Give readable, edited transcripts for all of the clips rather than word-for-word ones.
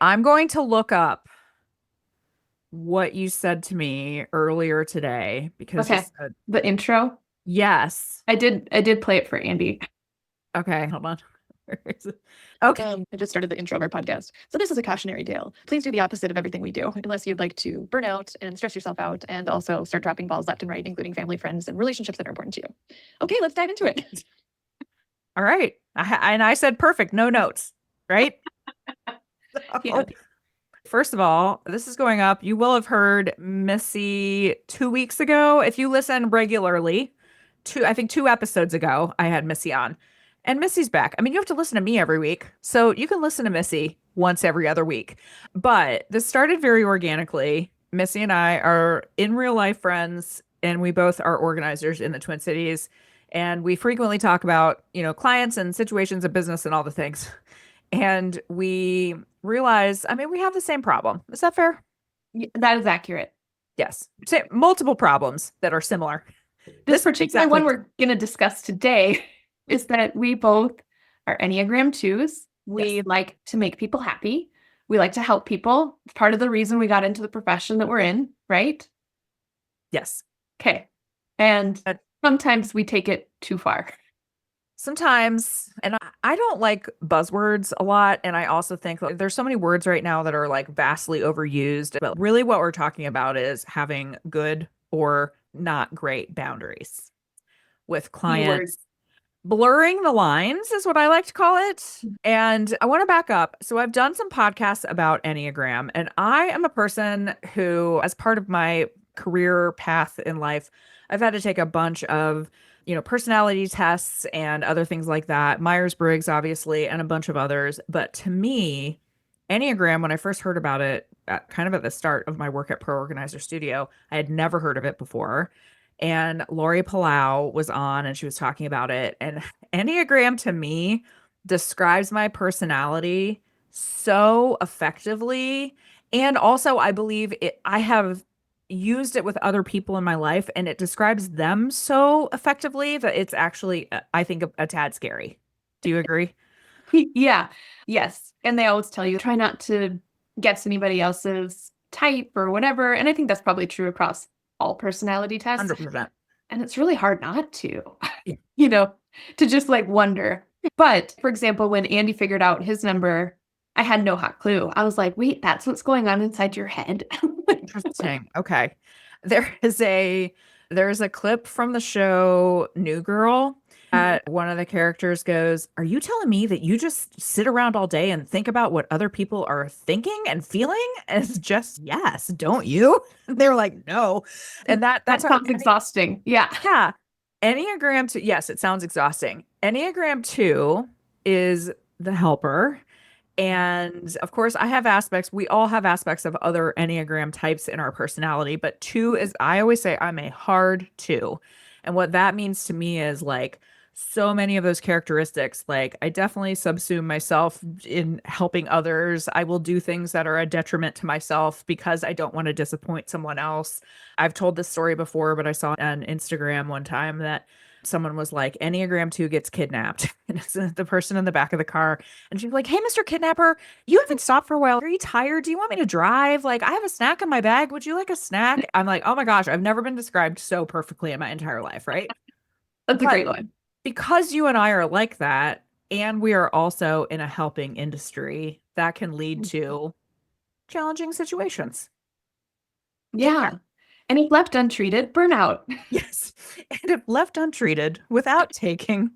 I'm going to look up what you said to me earlier today because you Okay. said The intro. yes. I did play it for Andy. Okay, hold on. Where is it? Okay. I just started the intro of our podcast. So this is a cautionary tale. Please do the opposite of everything we do, unless you'd like to burn out and stress yourself out and also start dropping balls left and right, including family, friends, and relationships that are important to you. Okay, let's dive into it. All right. And I said perfect, no notes, right? Yeah. So, first of all, this is going up. You will have heard Missy 2 weeks ago. If you listen regularly, I think 2 episodes ago, I had Missy on. And Missy's back. I mean, you have to listen to me every week. So you can listen to Missy once every other week. But this started very organically. Missy and I are in real life friends, and we both are organizers in the Twin Cities. And we frequently talk about, clients and situations of business and all the things. And we realize, I mean, we have the same problem. Is that fair? That is accurate. Yes. Say multiple problems that are similar. This This is particular exactly one we're going to discuss today is that we both are Enneagram 2s. yes. We like to make people happy. We like to help people. It's part of the reason we got into the profession that we're in, right? Yes. Okay. And Uh, sometimes we take it too far. Sometimes, and I don't like buzzwords a lot. And I also think like, there's so many words right now that are like vastly overused. But really, what we're talking about is having good or not great boundaries with Keyword. clients. Blurring the lines is what I like to call it. And I want to back up. So I've done some podcasts about Enneagram, and I am a person who, as part of my career path in life, I've had to take a bunch of, personality tests and other things like that. Myers-Briggs, obviously, and a bunch of others. But to me, Enneagram, when I first heard about it, kind of at the start of my work at Pro Organizer Studio, I had never heard of it before. And Lori Palau was on and she was talking about it. And Enneagram to me describes my personality so effectively. And also, I believe I have used it with other people in my life and it describes them so effectively that it's actually, I think, a tad scary. Do you agree? Yeah. Yes. And they always tell you try not to guess anybody else's type or whatever. And I think that's probably true across all personality tests. 100%. And it's really hard not to, Yeah. you know, to just like wonder. But for example, when Andy figured out his number, I had no hot clue. I was like, wait, that's what's going on inside your head. Interesting. Okay. There is a there's a clip from the show New Girl. One of the characters goes, "Are you telling me that you just sit around all day and think about what other people are thinking and feeling?" And it's just, yes, don't you? They're like, no. And that's That how sounds exhausting. Yeah. yeah. Enneagram 2, yes, it sounds exhausting. Enneagram 2 is the helper. And of course, we all have aspects of other Enneagram types in our personality, but 2 is, I always say, I'm a hard 2. And what that means to me is like so many of those characteristics, like I definitely subsume myself in helping others. I will do things that are a detriment to myself because I don't want to disappoint someone else. I've told this story before, but I saw on Instagram one time that someone was like, Enneagram 2 gets kidnapped. And it's the person in the back of the car. And she's like, "Hey, Mr. Kidnapper, you haven't stopped for a while. Are you tired? Do you want me to drive? Like, I have a snack in my bag. Would you like a snack?" I'm like, oh my gosh, I've never been described so perfectly in my entire life, right? That's a But great one. because you and I are like that, and we are also in a helping industry, that can lead to challenging situations. Take care. Yeah. And if left untreated, burnout. Yes. And if left untreated without taking,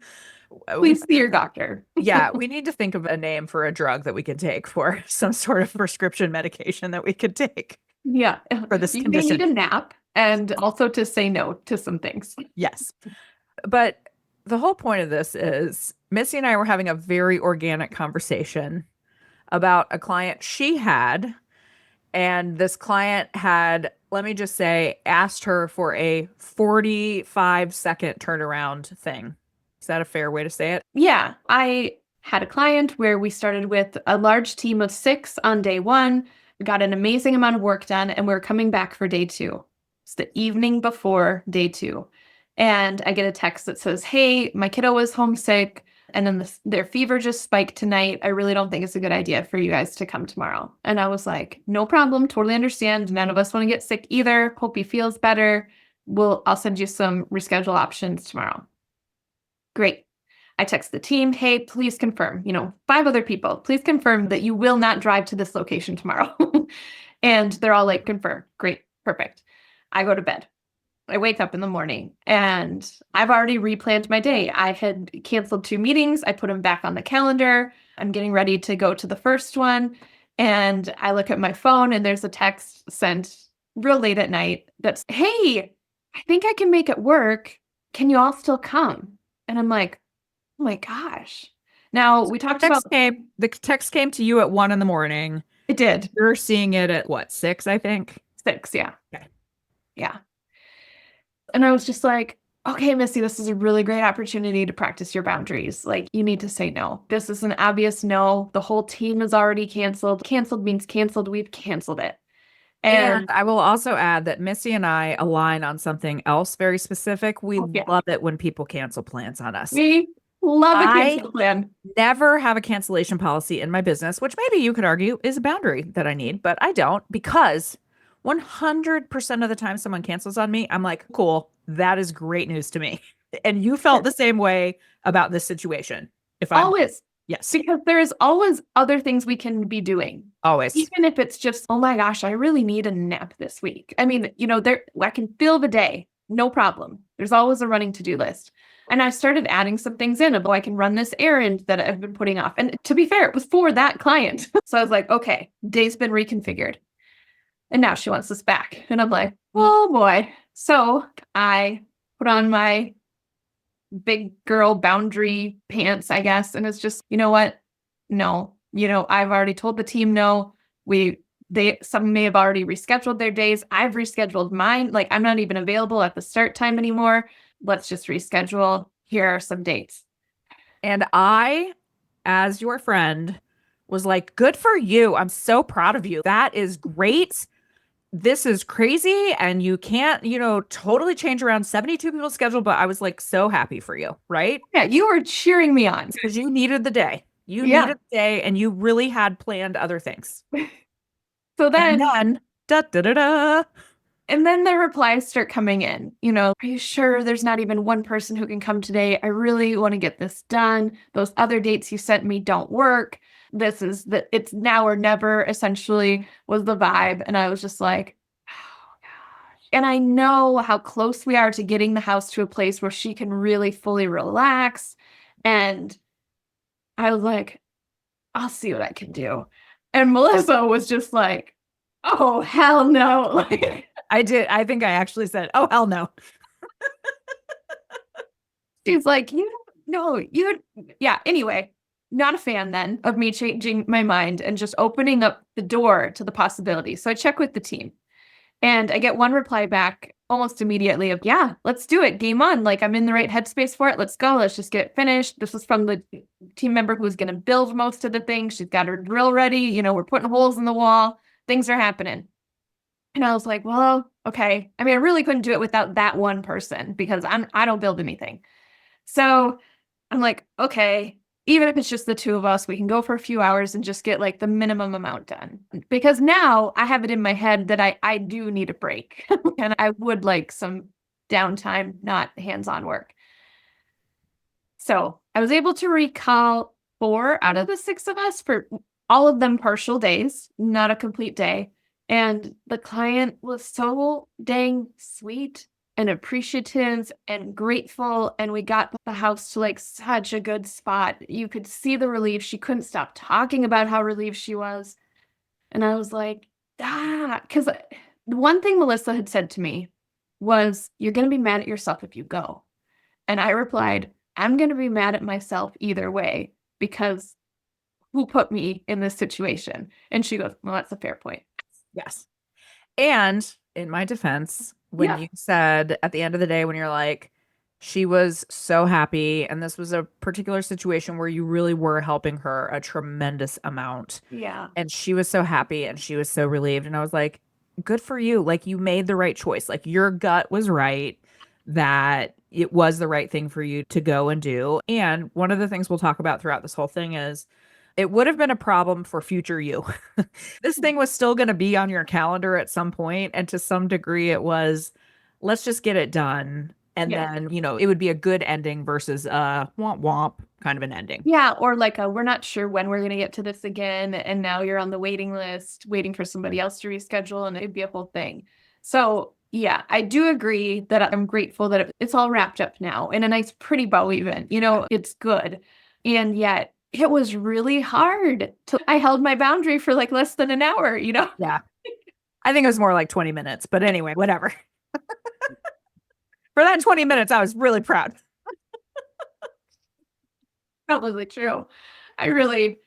Please see your doctor. yeah, we need to think of a name for a drug that we can take for some sort of prescription medication that we could take Yeah. for this You may need condition. a nap and also to say no to some things. Yes. But the whole point of this is Missy and I were having a very organic conversation about a client she had. And this client had, let me just say, asked her for a 45-second turnaround thing. Is that a fair way to say it? Yeah. I had a client where we started with a large team of 6 on day 1, got an amazing amount of work done, and we're coming back for day 2. It's the evening before day 2. And I get a text that says, "Hey, my kiddo was homesick. and then their fever just spiked tonight. I really don't think it's a good idea for you guys to come tomorrow. And I was like, no problem. Totally understand. None of us want to get sick either. Hope he feels better. I'll send you some reschedule options tomorrow. Great. I text the team, hey, please confirm, 5 other people, please confirm that you will not drive to this location tomorrow. And they're all like, confirm. Great. Perfect. I go to bed. I wake up in the morning and I've already replanned my day. I had canceled 2 meetings. I put them back on the calendar. I'm getting ready to go to the first one. And I look at my phone and there's a text sent real late at night that's, hey, I think I can make it work. Can you all still come? And I'm like, oh my gosh. Now we talked about the text came to you at 1 a.m. It did. You're seeing it at what, 6, I think? 6, yeah. Okay. Yeah. And I was just like, okay, Missi, this is a really great opportunity to practice your boundaries. Like, you need to say no. This is an obvious no. The whole team is already canceled. Canceled means canceled. We've canceled it. And I will also add that Missi and I align on something else very specific. We love it when people cancel plans on us. We love a cancel plan. Never have a cancellation policy in my business, which maybe you could argue is a boundary that I need, but I don't, because 100% of the time someone cancels on me, I'm like, cool, that is great news to me. And you felt the same way about this situation. Always. Yes. Because there is always other things we can be doing. Always. Even if it's just, oh my gosh, I really need a nap this week. I mean, I can fill the day. No problem. There's always a running to-do list. And I started adding some things in I can run this errand that I've been putting off. And to be fair, it was for that client. So I was like, okay, day's been reconfigured. And now she wants us back. And I'm like, oh boy. So I put on my big girl boundary pants, I guess. And it's just, you know what? No, I've already told the team no. Some may have already rescheduled their days. I've rescheduled mine. Like, I'm not even available at the start time anymore. Let's just reschedule. Here are some dates. And I, as your friend, was like, good for you. I'm so proud of you. That is great. This is crazy. And you can't, totally change around 72 people's schedule. But I was like, so happy for you, right? Yeah, you were cheering me on. Because you needed the day. You needed the day and you really had planned other things. So then, and then the replies start coming in. Are you sure there's not even one person who can come today? I really want to get this done. Those other dates you sent me don't work. It's now or never, essentially, was the vibe. And I was just like, oh gosh. And I know how close we are to getting the house to a place where she can really fully relax. And I was like, I'll see what I can do. And Melissa was just like, oh, hell no. I did. I think I actually said, oh, hell no. She's like, anyway, not a fan then of me changing my mind and just opening up the door to the possibility. So I check with the team and I get one reply back almost immediately of, yeah, let's do it. Game on. Like, I'm in the right headspace for it. Let's go. Let's just get it finished. This was from the team member who was going to build most of the things. She's got her drill ready. We're putting holes in the wall. Things are happening. And I was like, well, okay. I mean, I really couldn't do it without that one person because I don't build anything. So I'm like, okay, even if it's just the 2 of us, we can go for a few hours and just get like the minimum amount done. Because now I have it in my head that I do need a break and I would like some downtime, not hands-on work. So I was able to recall 4 out of the 6 of us for all of them partial days, not a complete day. And the client was so dang sweet and appreciative and grateful. And we got the house to like such a good spot. You could see the relief. She couldn't stop talking about how relieved she was. And I was like, because one thing Melissa had said to me was, you're going to be mad at yourself if you go. And I replied, I'm going to be mad at myself either way, because who put me in this situation? And she goes, well, that's a fair point. Yes. And in my defense, when you said at the end of the day, when you're like, she was so happy, and this was a particular situation where you really were helping her a tremendous amount. Yeah. And she was so happy and she was so relieved. And I was like, good for you. Like, you made the right choice. Like, your gut was right that it was the right thing for you to go and do. And one of the things we'll talk about throughout this whole thing is it would have been a problem for future you. This thing was still going to be on your calendar at some point, and to some degree, it was, let's just get it done. And Yeah. then, it would be a good ending versus a womp womp kind of an ending. Yeah, or like we're not sure when we're going to get to this again, and now you're on the waiting list waiting for somebody else to reschedule, and it'd be a whole thing. So yeah, I do agree that I'm grateful that it's all wrapped up now in a nice, pretty bow even. It's good. And yet it was really hard I held my boundary for like less than an hour. Yeah. I think it was more like 20 minutes, but anyway, whatever. For that 20 minutes, I was really proud. Probably true. I really,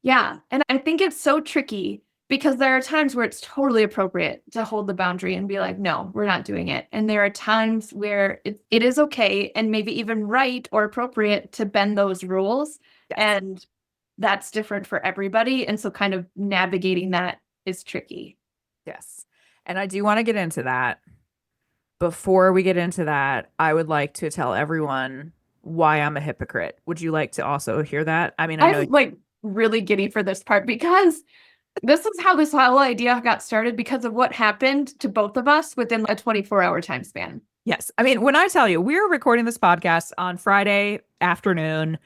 yeah. And I think it's so tricky because there are times where it's totally appropriate to hold the boundary and be like, no, we're not doing it. And there are times where it is okay and maybe even right or appropriate to bend those rules. Yes. And that's different for everybody. And so kind of navigating that is tricky. Yes. And I do want to get into that. Before we get into that, I would like to tell everyone why I'm a hypocrite. Would you like to also hear that? I mean, I know. I'm like really giddy for this part because this is how this whole idea got started because of what happened to both of us within a 24-hour time span. Yes. I mean, when I tell you, we're recording this podcast on Friday afternoon.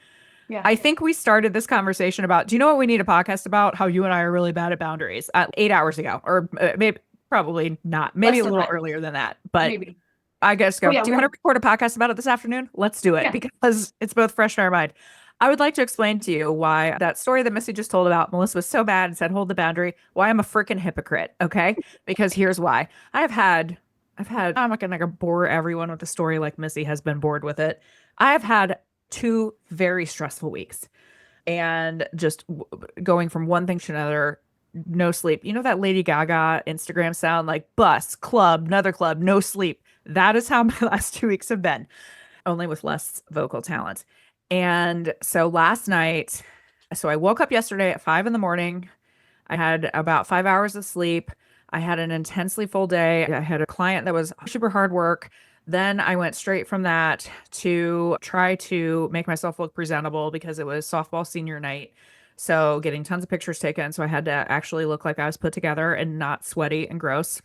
Yeah. I think we started this conversation about, do you know what we need a podcast about? How you and I are really bad at boundaries 8 hours ago, or maybe probably not, maybe a little earlier than that, but maybe. I guess go. Oh, yeah, do you want to record a podcast about it this afternoon? Let's do it because it's both fresh in our mind. I would like to explain to you why that story that Missi just told about Melissa was so bad and said, hold the boundary, why I'm a freaking hypocrite. Okay. Because here's why. I've had, I'm not going to bore everyone with the story like Missi has been bored with it. I've had 2 very stressful weeks and just going from one thing to another, no sleep. You know that Lady Gaga Instagram sound, like bus, club, another club, no sleep. That is how my last 2 weeks have been, only with less vocal talent. And so last night, so I woke up yesterday at 5 in the morning. I had about 5 hours of sleep. I had an intensely full day. I had a client that was super hard work. Then I went straight from that to try to make myself look presentable because it was softball senior night. So getting tons of pictures taken. So I had to actually look like I was put together and not sweaty and gross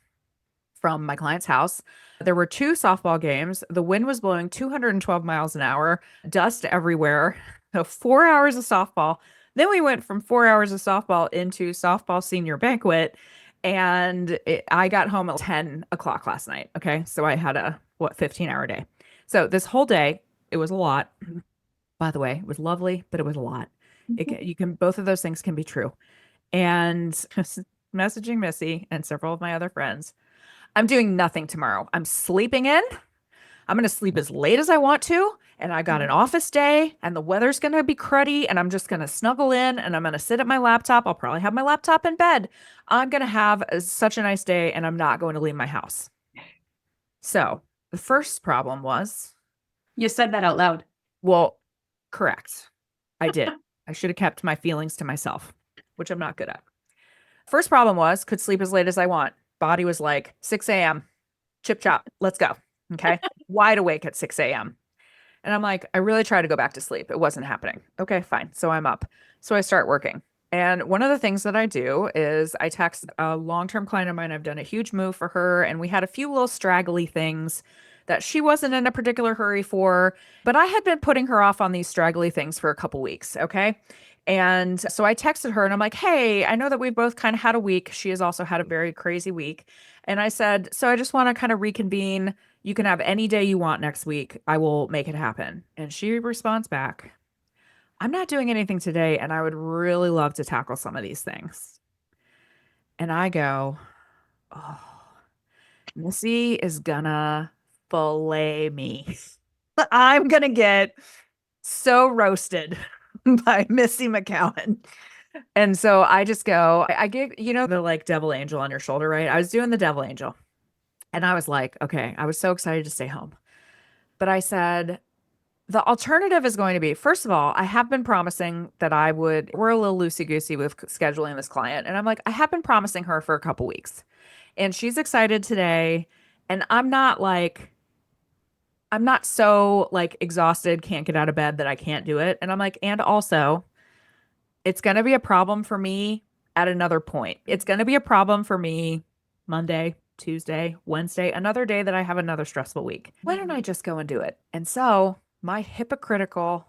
from my client's house. There were 2 softball games. The wind was blowing 212 miles an hour, dust everywhere. So 4 hours of softball. Then we went from 4 hours of softball into softball senior banquet. And I got home at 10 o'clock last night. Okay. So I had a 15-hour day. So this whole day, it was a lot. By the way, it was lovely, but it was a lot. Both of those things can be true. And messaging Missi and several of my other friends, I'm doing nothing tomorrow. I'm sleeping in. I'm going to sleep as late as I want to. And I got an office day and the weather's going to be cruddy and I'm just going to snuggle in and I'm going to sit at my laptop. I'll probably have my laptop in bed. I'm going to have such a nice day and I'm not going to leave my house. So the first problem was. You said that out loud. Well, correct. I did. I should have kept my feelings to myself, which I'm not good at. First problem was could sleep as late as I want. Body was like 6 a.m. Chip chop. Let's go. Okay. Wide awake at 6 a.m. And I'm like, I really tried to go back to sleep. It wasn't happening. Okay, fine. So I'm up. So I start working. And one of the things that I do is I text a long-term client of mine. I've done a huge move for her. And we had a few little straggly things that she wasn't in a particular hurry for. But I had been putting her off on these straggly things for a couple weeks. Okay. And so I texted her and I'm like, hey, I know that we both kind of had a week. She has also had a very crazy week. And I said, so I just want to kind of reconvene. You can have any day you want next week. I will make it happen. And she responds back, I'm not doing anything today. And I would really love to tackle some of these things. And I go, oh, Missi is gonna fillet me. I'm gonna get so roasted by Missi McKown. And so I just go, I get, the like devil angel on your shoulder, right? I was doing the devil angel. And I was like, okay, I was so excited to stay home. But I said, the alternative is going to be, first of all, I have been promising that we're a little loosey-goosey with scheduling this client. And I'm like, I have been promising her for a couple weeks. And she's excited today. And I'm not like, I'm not so like exhausted, can't get out of bed that I can't do it. And I'm like, and also, it's going to be a problem for me at another point. It's going to be a problem for me Monday, Tuesday, Wednesday, another day that I have another stressful week. Why don't I just go and do it? And so my hypocritical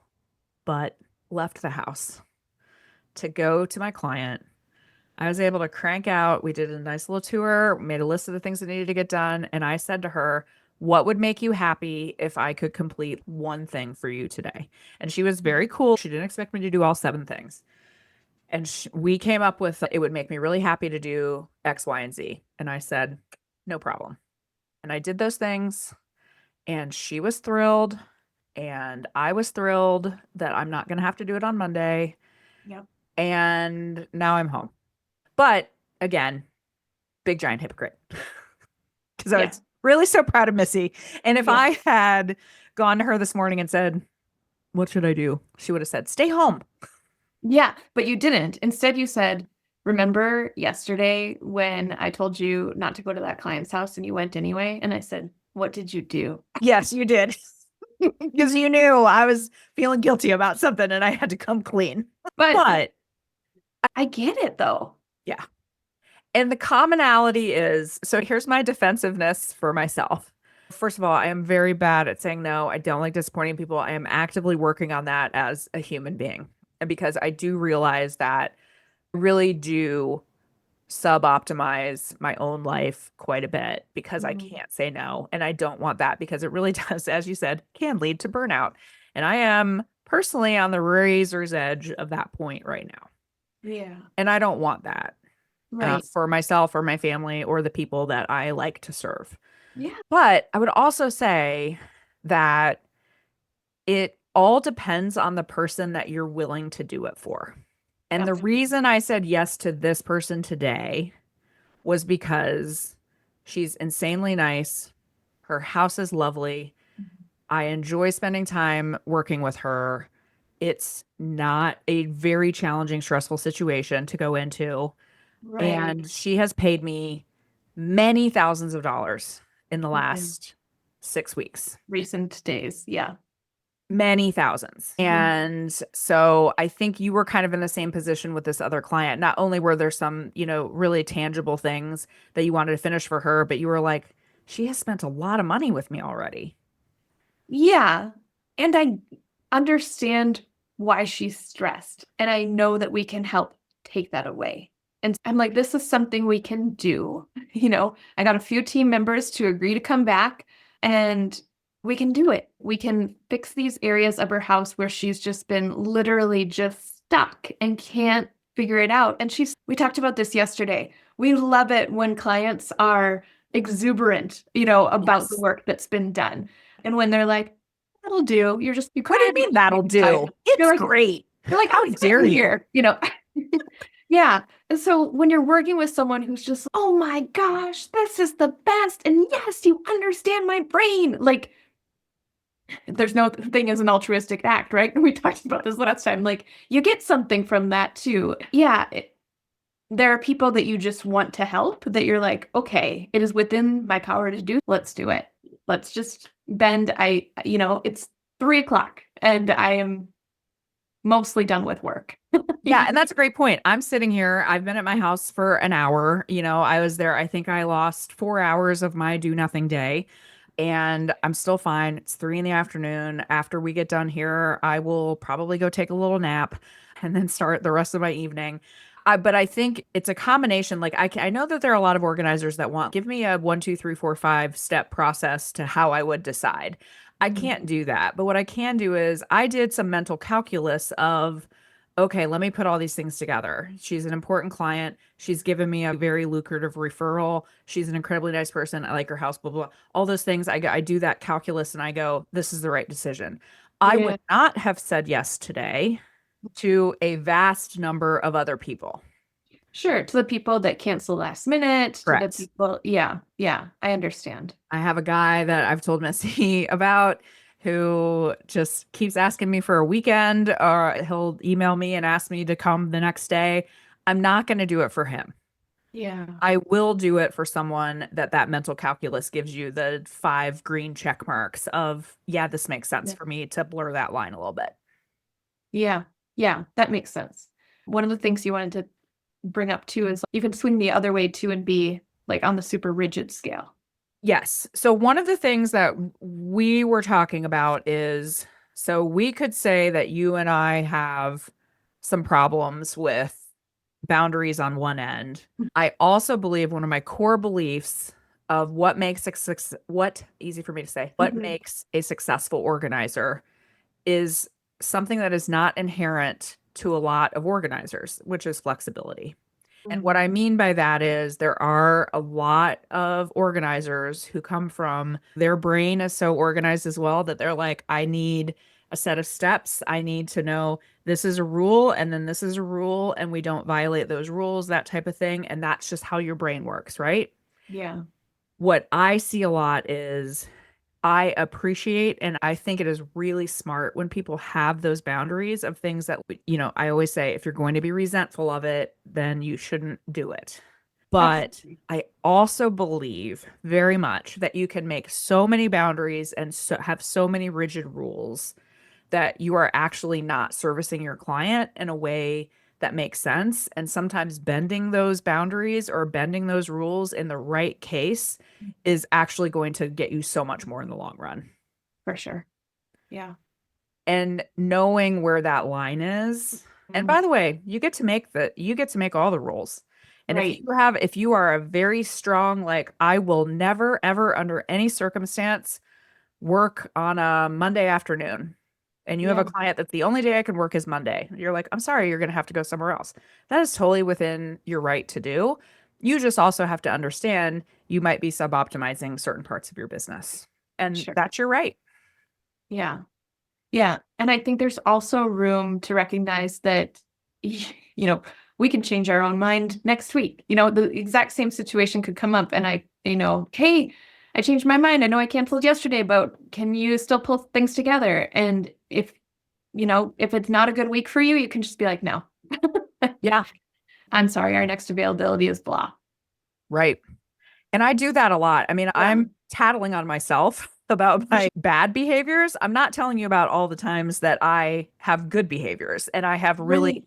butt left the house to go to my client. I was able to crank out. We did a nice little tour, made a list of the things that needed to get done. And I said to her, what would make you happy if I could complete one thing for you today? And she was very cool. She didn't expect me to do all 7 things. And we came up with it would make me really happy to do X, Y, and Z. And I said, no problem. And I did those things. And she was thrilled. And I was thrilled that I'm not going to have to do it on Monday. Yep. And now I'm home. But again, big giant hypocrite. Because I was really so proud of Missy. And if I had gone to her this morning and said, what should I do? She would have said, stay home. Yeah, but you didn't. Instead, you said, remember yesterday when I told you not to go to that client's house and you went anyway? And I said, what did you do? Yes, you did. Because you knew I was feeling guilty about something and I had to come clean. But I get it though. Yeah. And the commonality is, so here's my defensiveness for myself. First of all, I am very bad at saying no. I don't like disappointing people. I am actively working on that as a human being. And because I do realize that I really do sub-optimize my own life quite a bit because I can't say no. And I don't want that because it really does, as you said, can lead to burnout. And I am personally on the razor's edge of that point right now. Yeah. And I don't want that. Right. For myself or my family or the people that I like to serve. Yeah. But I would also say that it all depends on the person that you're willing to do it for. And the reason I said yes to this person today was because she's insanely nice. Her house is lovely. I enjoy spending time working with her. It's not a very challenging, stressful situation to go into. Right. And she has paid me many thousands of dollars in the last 6 weeks. Recent days. Yeah. Many thousands. And so I think you were kind of in the same position with this other client. Not only were there some, really tangible things that you wanted to finish for her, but you were like, she has spent a lot of money with me already. Yeah. And I understand why she's stressed. And I know that we can help take that away. And I'm like, this is something we can do. I got a few team members to agree to come back and we can do it. We can fix these areas of her house where she's just been literally just stuck and can't figure it out. And we talked about this yesterday. We love it when clients are exuberant, about the work that's been done. And when they're like, that'll do. What do you mean that'll do? It's great. You're like, how dare you? Yeah. And so when you're working with someone who's just, oh my gosh, this is the best. And yes, you understand my brain. Like, there's no thing as an altruistic act, right? We talked about this last time. Like, you get something from that too. Yeah. There are people that you just want to help that you're like, okay, it is within my power to do. Let's do it. Let's just bend. It's 3:00 and I am mostly done with work. Yeah. And that's a great point. I'm sitting here. I've been at my house for an hour. I was there. I think I lost 4 hours of my do nothing day and I'm still fine. It's 3 p.m. After we get done here, I will probably go take a little nap and then start the rest of my evening. But I think it's a combination. Like I know that there are a lot of organizers that give me a 1, 2, 3, 4, 5 step process to how I would decide. I can't do that. But what I can do is I did some mental calculus of, okay, let me put all these things together. She's an important client. She's given me a very lucrative referral. She's an incredibly nice person. I like her house, blah, blah, blah. All those things. I do that calculus and I go, this is the right decision. I would not have said yes today to a vast number of other people. Sure. To the people that cancel last minute. Correct. To the people. Yeah. I understand. I have a guy that I've told Missy about who just keeps asking me for a weekend or he'll email me and ask me to come the next day. I'm not going to do it for him. Yeah. I will do it for someone that mental calculus gives you the 5 green check marks of, yeah, this makes sense Yeah. for me to blur that line a little bit. Yeah. Yeah. That makes sense. One of the things you wanted to bring up too is you can swing the other way too and be like on the super rigid scale. Yes. So one of the things that we were talking about is, so we could say that you and I have some problems with boundaries on one end. I also believe one of my core beliefs of what makes what easy for me to say, what Mhm. makes a successful organizer is something that is not inherent to a lot of organizers, which is flexibility. And what I mean by that is there are a lot of organizers who come from their brain is so organized as well that they're like, I need a set of steps. I need to know this is a rule and then this is a rule and we don't violate those rules, that type of thing. And that's just how your brain works, right? Yeah. What I see a lot is I appreciate and I think it is really smart when people have those boundaries of things that, I always say if you're going to be resentful of it, then you shouldn't do it. But Absolutely. I also believe very much that you can make so many boundaries and have so many rigid rules that you are actually not servicing your client in a way that makes sense. And sometimes bending those boundaries or bending those rules in the right case is actually going to get you so much more in the long run. For sure. Yeah. And knowing where that line is. And Mhm. by the way, you get to make all the rules. And Right. if you are a very strong, like, I will never, ever, under any circumstance, work on a Monday afternoon, and you have a Yeah. client that the only day I can work is Monday, you're like, I'm sorry, you're going to have to go somewhere else. That is totally within your right to do. You just also have to understand you might be suboptimizing certain parts of your business, and Sure. that's your right. Yeah. Yeah. And I think there's also room to recognize that, we can change our own mind next week. The exact same situation could come up and hey, I changed my mind. I know I canceled yesterday, but can you still pull things together? And if it's not a good week for you, you can just be like, no, Yeah, I'm sorry. Our next availability is blah. right. And I do that a lot. I mean, Yeah. I'm tattling on myself about my bad behaviors. I'm not telling you about all the times that I have good behaviors. And Right.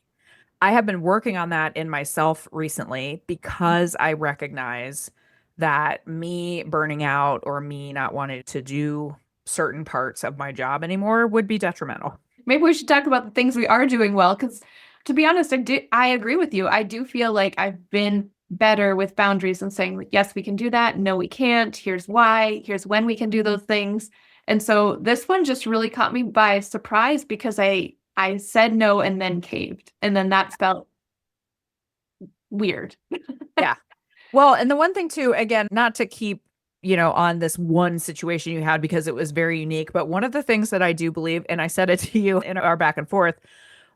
I have been working on that in myself recently because I recognize that me burning out or me not wanting to do certain parts of my job anymore would be detrimental. Maybe we should talk about the things we are doing well, because to be honest, I agree with you. I do feel like I've been better with boundaries and saying, like, yes, we can do that. No, we can't. Here's why. Here's when we can do those things. And so this one just really caught me by surprise because I said no and then caved. And then that felt weird. Yeah. Well, and the one thing too, again, not to keep, on this one situation you had because it was very unique, but one of the things that I do believe, and I said it to you in our back and forth,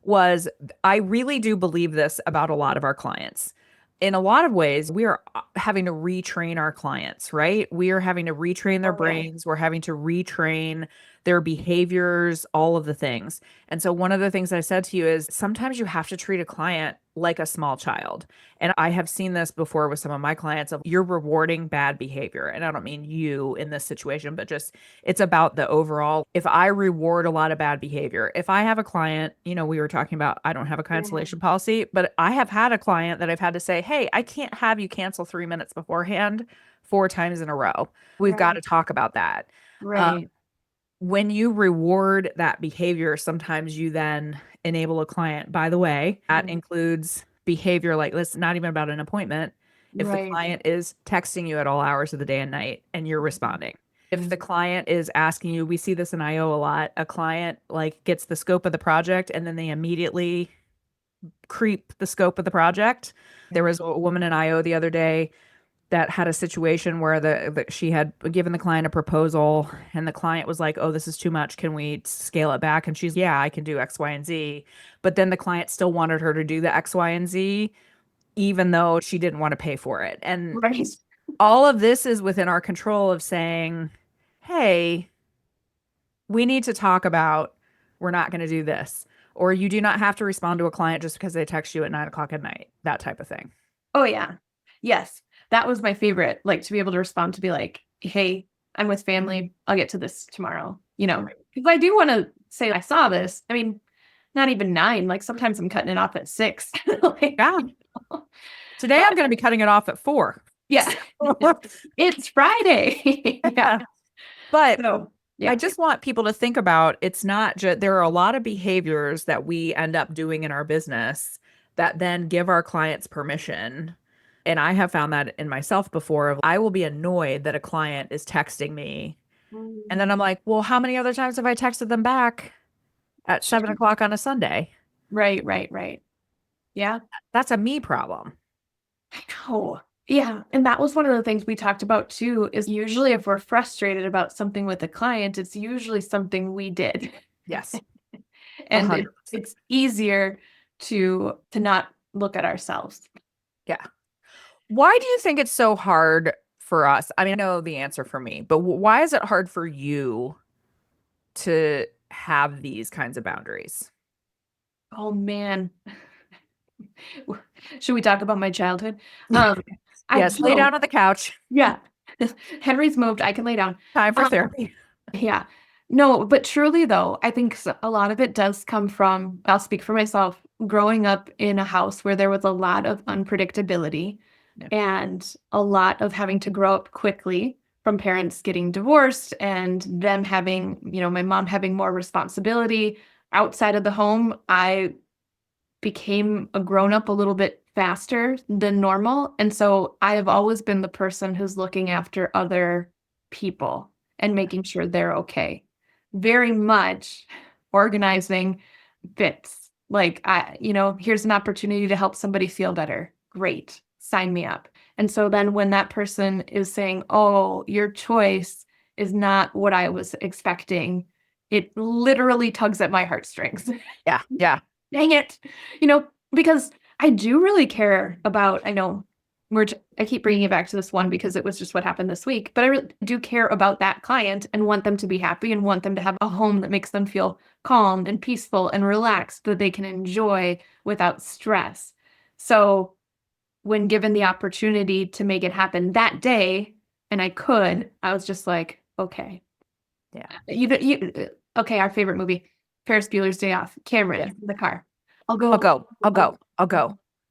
was I really do believe this about a lot of our clients. In a lot of ways, we are having to retrain our clients, right? We are having to retrain their Oh, yeah. brains. We're having to retrain their behaviors, all of the things. And so, one of the things I said to you is sometimes you have to treat a client like a small child. And I have seen this before with some of my clients of you're rewarding bad behavior. And I don't mean you in this situation, but just it's about the overall. If I reward a lot of bad behavior, if I have a client, we were talking about, I don't have a cancellation policy, but I have had a client that I've had to say, hey, I can't have you cancel 3 minutes beforehand 4 times in a row. We've got Right. to talk about that. Right. When you reward that behavior, sometimes you then enable a client. By the way, that Mhm. includes behavior like this, not even about an appointment. If the Right. client is texting you at all hours of the day and night and you're responding, if the client is asking you, we see this in IO a lot, a client like gets the scope of the project and then they immediately creep the scope of the project. There was a woman in IO the other day that had a situation where she had given the client a proposal and the client was like, oh, this is too much, can we scale it back? And she's, yeah, I can do X, Y, and Z. But then the client still wanted her to do the X, Y, and Z even though she didn't want to pay for it. And Right. all of this is within our control of saying, hey, we need to talk about, we're not going to do this, or you do not have to respond to a client just because they text you at 9 o'clock at night, that type of thing. Oh, yeah. Yes, that was my favorite. Like to be able to respond to be like, hey, I'm with family. I'll get to this tomorrow. Because I do want to say I saw this. I mean, not even 9. Like sometimes I'm cutting it off at 6. Like, Yeah. Today I'm going to be cutting it off at 4. Yeah. It's Friday. Yeah. But So, yeah. I just want people to think about it's not just there are a lot of behaviors that we end up doing in our business that then give our clients permission. And I have found that in myself before. I will be annoyed that a client is texting me. And then I'm like, well, how many other times have I texted them back at 7 o'clock on a Sunday? Right. Yeah. That's a me problem. I know. Yeah. And that was one of the things we talked about too, is usually if we're frustrated about something with a client, it's usually something we did. Yes. And 100%. it's easier to not look at ourselves. Yeah. Why do you think it's so hard for us? I mean, I know the answer for me, but why is it hard for you to have these kinds of boundaries? Oh man. Should we talk about my childhood? I Yes, lay down on the couch. Yeah. Henry's moved. I can lay down. Time for therapy. Yeah. No, but truly though, I think a lot of it does come from, I'll speak for myself, growing up in a house where there was a lot of unpredictability Yeah. and a lot of having to grow up quickly from parents getting divorced and them having, my mom having more responsibility outside of the home. I became a grown up a little bit faster than normal. And so I have always been the person who's looking after other people and making sure they're okay. Very much organizing bits. Like here's an opportunity to help somebody feel better. Great. Sign me up. And so then when that person is saying, oh, your choice is not what I was expecting, it literally tugs at my heartstrings. Yeah. Yeah. Dang it. Because I do really care about, I know I keep bringing it back to this one because it was just what happened this week, but I really do care about that client and want them to be happy and want them to have a home that makes them feel calm and peaceful and relaxed that they can enjoy without stress. So when given the opportunity to make it happen that day, and I was just like, okay. Yeah. Okay, our favorite movie, Ferris Bueller's Day Off, Cameron, in the car. I'll go.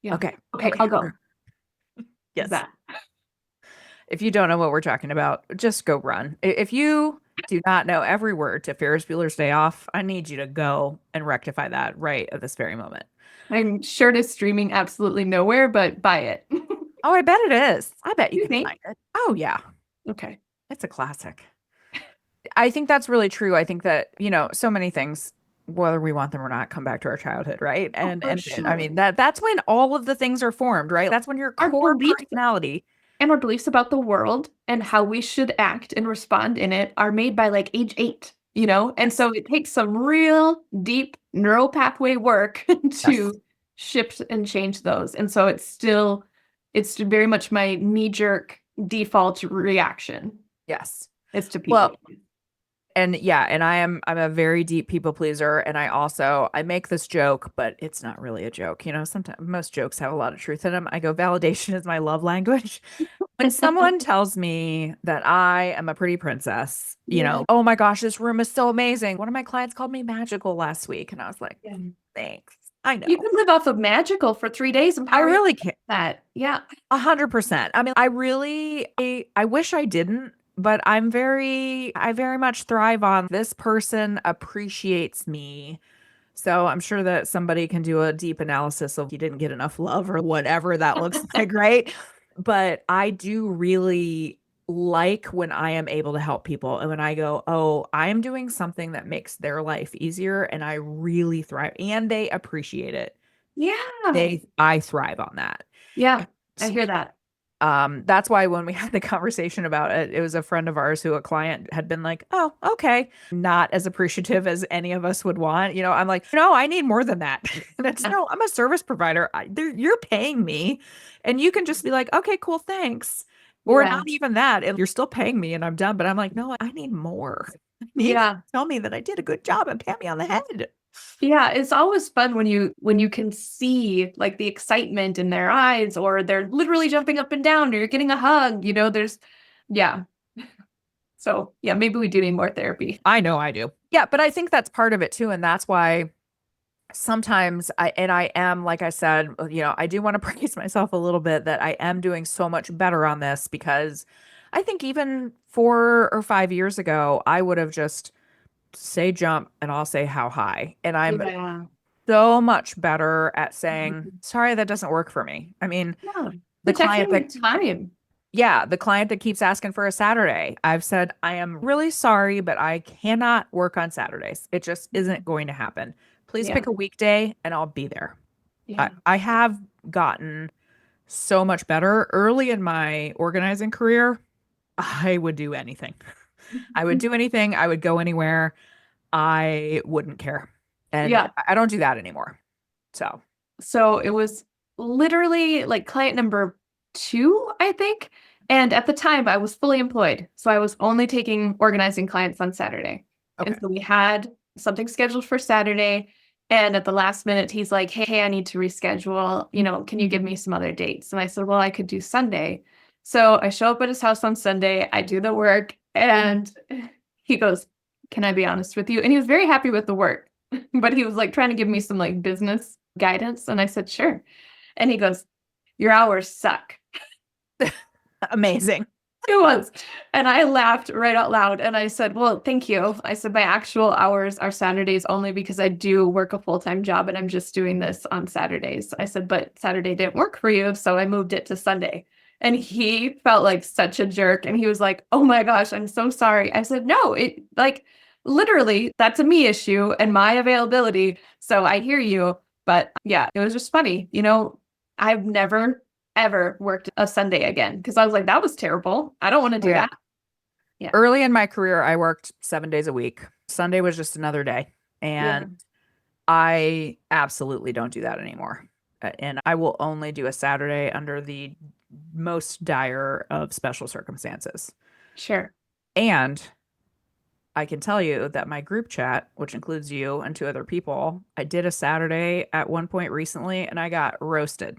Yeah. Okay. I'll go. Yes. That. If you don't know what we're talking about, just go run. If you do not know every word to Ferris Bueller's Day Off, I need you to go and rectify that right at this very moment. I'm sure it is streaming absolutely nowhere, but buy it. Oh, I bet it is. I bet you can think? find it. Oh, yeah. Okay. It's a classic. I think that's really true. I think that, so many things, whether we want them or not, come back to our childhood, right? And sure. I mean that's when all of the things are formed, right? That's when your core personality and our beliefs about the world and how we should act and respond in it are made by like age 8, And so it takes some real deep neural pathway work to shift and change those. And so it's very much my knee-jerk default reaction. Yes. It's to people. Well, and I'm a very deep people pleaser. And I make this joke, but it's not really a joke. Sometimes most jokes have a lot of truth in them. I go, validation is my love language. When someone tells me that I am a pretty princess, oh my gosh, this room is so amazing. One of my clients called me magical last week. And I was like, thanks. I know. You can live off of magical for 3 days. I really can't. That. Yeah. 100%. I mean, I wish I didn't. But I very much thrive on this person appreciates me. So I'm sure that somebody can do a deep analysis of you didn't get enough love or whatever that looks like, right? But I do really like when I am able to help people and when I go, oh, I am doing something that makes their life easier and I really thrive and they appreciate it. Yeah. I thrive on that. Yeah, I hear that. That's why when we had the conversation about it, it was a friend of ours who a client had been like, oh, okay. Not as appreciative as any of us would want. I'm like, no, I need more than that. And it's no, I'm a service provider. You're paying me and you can just be like, okay, cool. Thanks. Or not even that. And you're still paying me and I'm done. But I'm like, no, I need more. Tell me that I did a good job and pat me on the head. Yeah, it's always fun when you can see like the excitement in their eyes, or they're literally jumping up and down, or you're getting a hug, there's yeah. So, yeah, maybe we do need more therapy. I know I do. Yeah, but I think that's part of it too. And that's why sometimes I am, like I said, I do want to praise myself a little bit that I am doing so much better on this because I think even 4 or 5 years ago, I would have just say jump and I'll say how high. And I'm Yeah. so much better at saying, sorry, that doesn't work for me. I mean, Yeah. the client Protecting that, your time. yeah, the client that keeps asking for a Saturday, I've said, I am really sorry, but I cannot work on Saturdays. It just isn't going to happen. Please Yeah. pick a weekday and I'll be there. Yeah. I have gotten so much better. Early in my organizing career, I would do anything. I would do anything. I would go anywhere. I wouldn't care. And Yeah. I don't do that anymore. So, So it was literally like client number 2, I think. And at the time, I was fully employed. So I was only taking organizing clients on Saturday. okay. And so we had something scheduled for Saturday. And at the last minute, he's like, hey, I need to reschedule. Can you give me some other dates? And I said, well, I could do Sunday. So I show up at his house on Sunday. I do the work. And he goes, can I be honest with you? And he was very happy with the work. But he was like trying to give me some like business guidance. And I said, sure. And he goes, your hours suck. Amazing. It was. And I laughed right out loud. And I said, well, thank you. I said, my actual hours are Saturdays only because I do work a full-time job and I'm just doing this on Saturdays. I said, but Saturday didn't work for you. So I moved it to Sunday. And he felt like such a jerk. And he was like, oh my gosh, I'm so sorry. I said, no, it like literally that's a me issue and my availability. So I hear you. But yeah, it was just funny. I've never ever worked a Sunday again because I was like, that was terrible. I don't want to Oh, do yeah. that. Yeah. Early in my career, I worked 7 days a week. Sunday was just another day. Yeah. And I absolutely don't do that anymore. And I will only do a Saturday under the most dire of special circumstances. Sure. And I can tell you that my group chat, which includes you and 2 other people, I did a Saturday at one point recently and I got roasted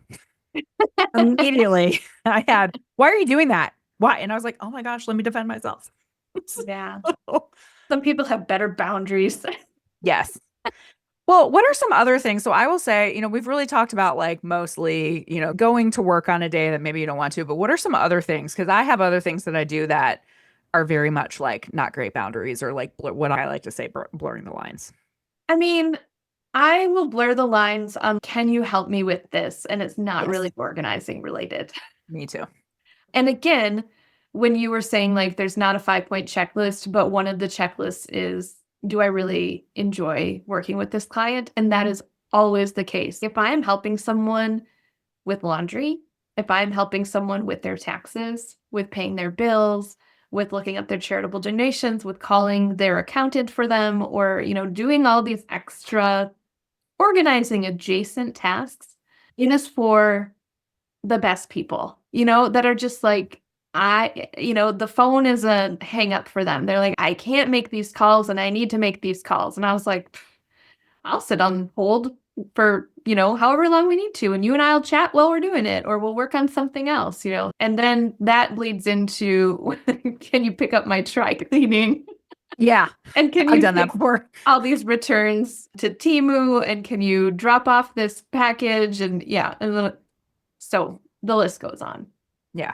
immediately. Why are you doing that? Why? And I was like, oh my gosh, let me defend myself. Yeah. Some people have better boundaries. Yes. Well, what are some other things? So I will say, we've really talked about like mostly, going to work on a day that maybe you don't want to, but what are some other things? Because I have other things that I do that are very much like not great boundaries or like what I like to say, blurring the lines. I mean, I will blur the lines on can you help me with this? And it's not Yes. really organizing related. Me too. And again, when you were saying like there's not a 5-point checklist, but one of the checklists is, do I really enjoy working with this client? And that is always the case. If I am helping someone with laundry, if I'm helping someone with their taxes, with paying their bills, with looking at their charitable donations, with calling their accountant for them, or, doing all these extra organizing adjacent tasks, it is for the best people, that are just like, the phone is a hang up for them. They're like, I can't make these calls and I need to make these calls. And I was like, I'll sit on hold for, however long we need to. And you and I'll chat while we're doing it, or we'll work on something else, And then that bleeds into, can you pick up my dry cleaning? Yeah. And can I've you done that take before. all these returns to Temu? And can you drop off this package? And yeah. And then, so the list goes on. Yeah.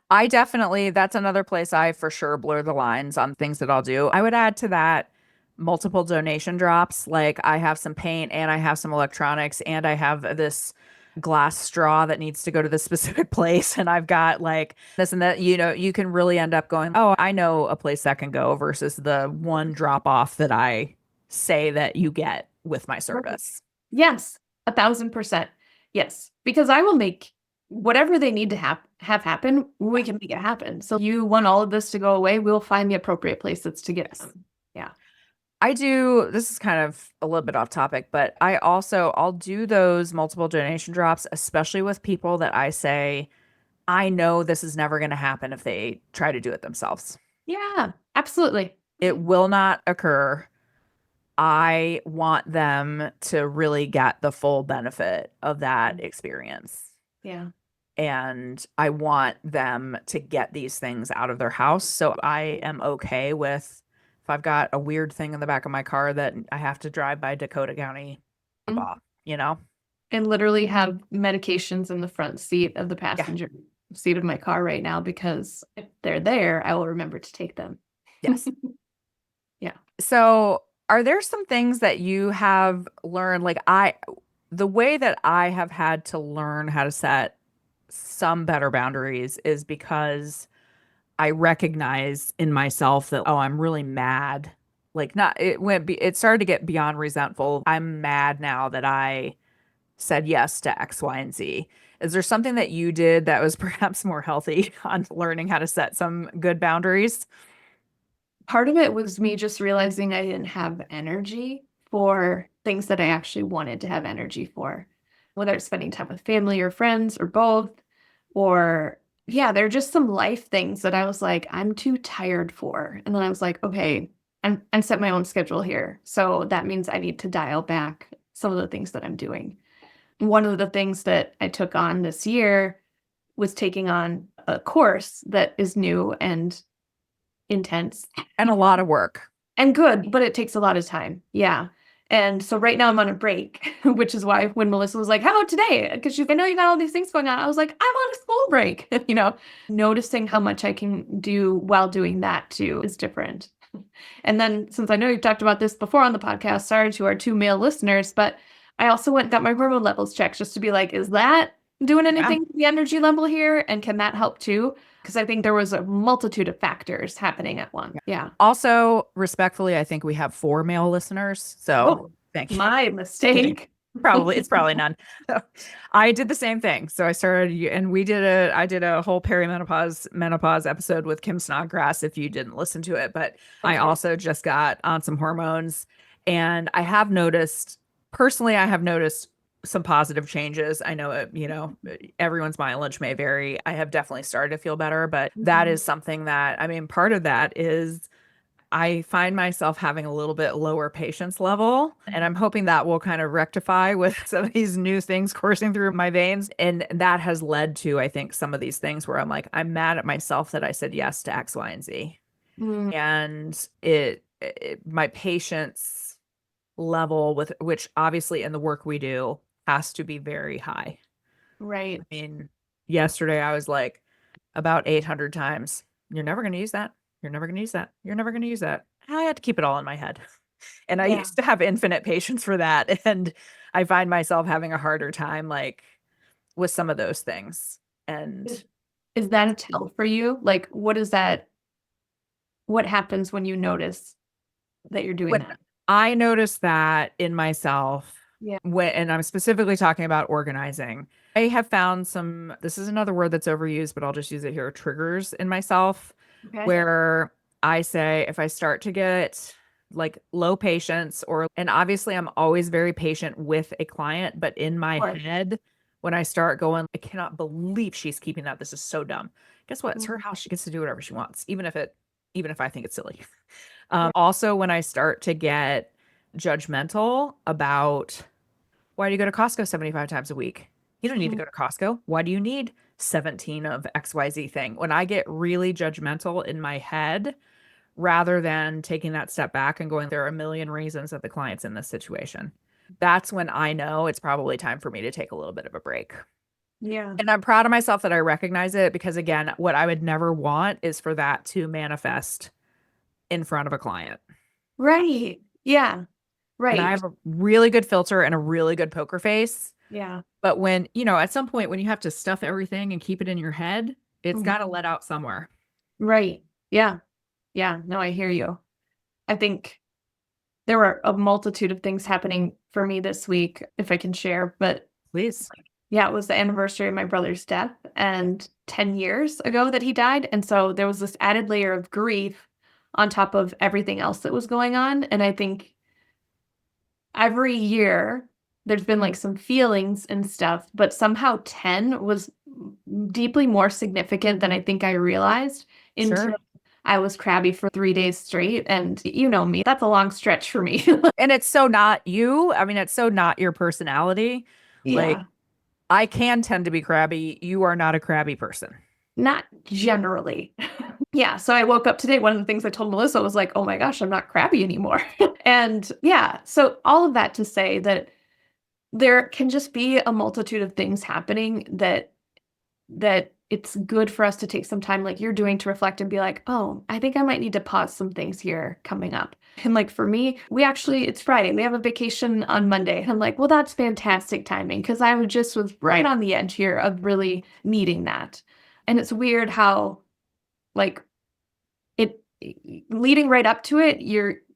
That's another place I for sure blur the lines on things that I'll do. I would add to that multiple donation drops. Like I have some paint and I have some electronics and I have this glass straw that needs to go to this specific place. And I've got like this and that, you can really end up going, oh, I know a place that can go versus the one drop off that I say that you get with my service. Yes, 1,000%. Yes, because I will make whatever they need to have happen, we can make it happen. So you want all of this to go away, we'll find the appropriate places to get them. Yeah. This is kind of a little bit off topic, but I'll do those multiple donation drops, especially with people that I say, I know this is never going to happen if they try to do it themselves. Yeah, absolutely. It will not occur. I want them to really get the full benefit of that experience. Yeah. And I want them to get these things out of their house. So I am okay with if I've got a weird thing in the back of my car that I have to drive by Dakota County, drop Mhm. off, you know? And literally have medications in the front seat of the Yeah. passenger seat of my car right now, because if they're there, I will remember to take them. Yes. Yeah. So are there some things that you have learned? The way that I have had to learn how to set some better boundaries is because I recognize in myself that, oh, I'm really mad. Like, not, it started to get beyond resentful. I'm mad now that I said yes to X, Y, and Z. Is there something that you did that was perhaps more healthy on learning how to set some good boundaries? Part of it was me just realizing I didn't have energy for things that I actually wanted to have energy for, whether it's spending time with family or friends or both. Or, yeah, there are just some life things that I was like, I'm too tired for. And then I was like, okay, I'm set my own schedule here. So that means I need to dial back some of the things that I'm doing. One of the things that I took on this year was taking on a course that is new and intense And a lot of work. and good, but it takes a lot of time. Yeah. And so right now I'm on a break, which is why when Melissa was like, "How about today?" Because she's like, "I know you got all these things going on." I was like, "I'm on a school break." Noticing how much I can do while doing that too is different. And then, since I know you've talked about this before on the podcast, sorry to our 2 male listeners, but I also went and got my hormone levels checked just to be like, is that doing Yeah. anything to the energy level here? And can that help too? Because I think there was a multitude of factors happening at once. Yeah. Yeah. Also, respectfully, I think we have 4 male listeners. So Oh, thank you. my mistake. It's probably none. So, I did the same thing. So I started, and I did a whole menopause episode with Kim Snodgrass if you didn't listen to it. But I Okay. also just got on some hormones, and personally, I have noticed some positive changes. I know everyone's mileage may vary. I have definitely started to feel better, but that Mhm. is something that, I mean, part of that is I find myself having a little bit lower patience level, and I'm hoping that will kind of rectify with some of these new things coursing through my veins. And that has led to, I think, some of these things where I'm like, I'm mad at myself that I said yes to X, Y, and Z. Mm, And my patience level, with which obviously in the work we do, has to be very high. I right. mean, yesterday I was like about 800 times, you're never going to use that. You're never going to use that. You're never going to use that. I had to keep it all in my head. And I Yeah. used to have infinite patience for that. And I find myself having a harder time, like, with some of those things. And Is, is that a tell for you? Like, what happens when you notice that you're doing when that? I notice that in myself, Yeah. and I'm specifically talking about organizing, I have found this is another word that's overused, but I'll just use it here, triggers in myself, Okay. where I say if I start to get like low patience, and obviously I'm always very patient with a client, but in Of my course. head, when I start going, I cannot believe she's keeping that. This is so dumb. Guess what? It's her Mhm. house. She gets to do whatever she wants, even if I think it's silly. Yeah. Also, when I start to get judgmental about, why do you go to Costco 75 times a week? You don't need to Mhm. go to Costco. Why do you need 17 of XYZ thing? When I get really judgmental in my head, rather than taking that step back and going, there are a million reasons that the client's in this situation, that's when I know it's probably time for me to take a little bit of a break. Yeah. And I'm proud of myself that I recognize it, because, again, what I would never want is for that to manifest in front of a client. Right. Yeah. And I Right. have a really good filter and a really good poker face. Yeah. But when, at some point when you have to stuff everything and keep it in your head, it's Mhm. got to let out somewhere. Right. Yeah. Yeah. No, I hear you. I think there were a multitude of things happening for me this week, if I can share, but Please. yeah, it was the anniversary of my brother's death and 10 years ago that he died. And so there was this added layer of grief on top of everything else that was going on. And I think every year there's been like some feelings and stuff, but somehow 10 was deeply more significant than I think I realized, into Sure. I was crabby for 3 days straight. And you know me, that's a long stretch for me. And it's so not you. I mean, it's so not your personality. Like, Yeah, I can tend to be crabby. You are not a crabby person. not generally. Yeah, so I woke up today. One of the things I told Melissa was like, oh my gosh, I'm not crabby anymore. And yeah, so all of that to say that there can just be a multitude of things happening that it's good for us to take some time like you're doing to reflect and be like, oh, I think I might need to pause some things here coming up. And like for me, it's Friday. We have a vacation on Monday. And I'm like, well, that's fantastic timing because was right on the edge here of really needing that. And it's weird how like it leading right up to it,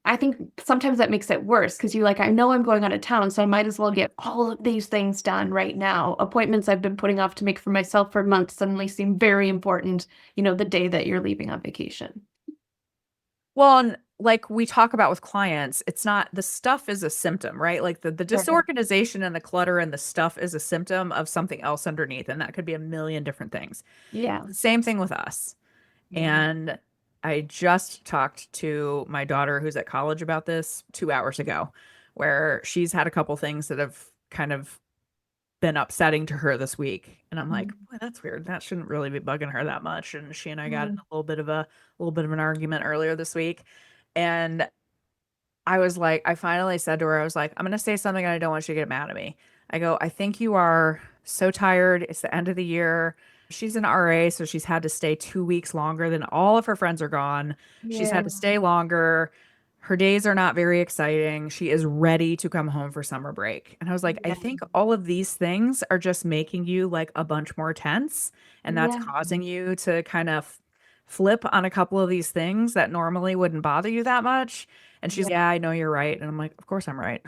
I think sometimes that makes it worse because you're like, I know I'm going out of town, so I might as well get all of these things done right now. Appointments I've been putting off to make for myself for months suddenly seem very important, the day that you're leaving on vacation. Well, and like we talk about with clients, it's not the stuff is a symptom, right? Like the Sure. disorganization and the clutter and the stuff is a symptom of something else underneath. And that could be a million different things. Yeah. Same thing with us. And I just talked to my daughter who's at college about this 2 hours ago, where she's had a couple things that have kind of been upsetting to her this week. And I'm like, Mhm. boy, that's weird. That shouldn't really be bugging her that much. And she and I got in Mhm. a little bit of an argument earlier this week. And I was like, I finally said to her, I was like, I'm going to say something and I don't want you to get mad at me. I go, I think you are so tired. It's the end of the year. She's an RA, so she's had to stay 2 weeks longer than all of her friends are gone. She's had Yeah. to stay longer. Her days are not very exciting. She is ready to come home for summer break. And I was like, I Yeah. think all of these things are just making you like a bunch more tense. And that's Yeah. causing you to kind of flip on a couple of these things that normally wouldn't bother you that much. And she's, Yeah. yeah, I know you're right. And I'm like, of course I'm right.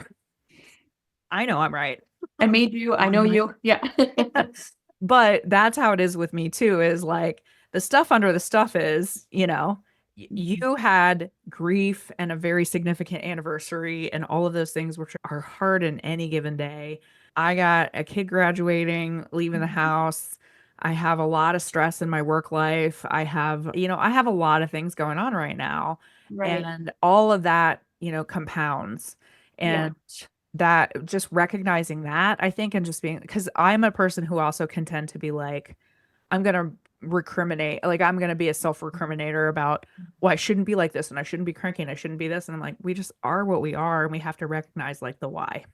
I know I'm right. I made you. I know I'm you. Yeah. right. But that's how it is with me too, is like the stuff under the stuff is, Mhm. you had grief and a very significant anniversary and all of those things which are hard in any given day. I got a kid graduating, leaving the Mhm. house. I have a lot of stress in my work life. I have a lot of things going on right now. Right. And all of that, compounds. Yeah. And that just recognizing that, I think, and just being, because I'm a person who also can tend to be like, I'm going to recriminate, like, I'm going to be a self recriminator about, well, I shouldn't be like this and I shouldn't be cranky and I shouldn't be this. And I'm like, we just are what we are and we have to recognize like the why.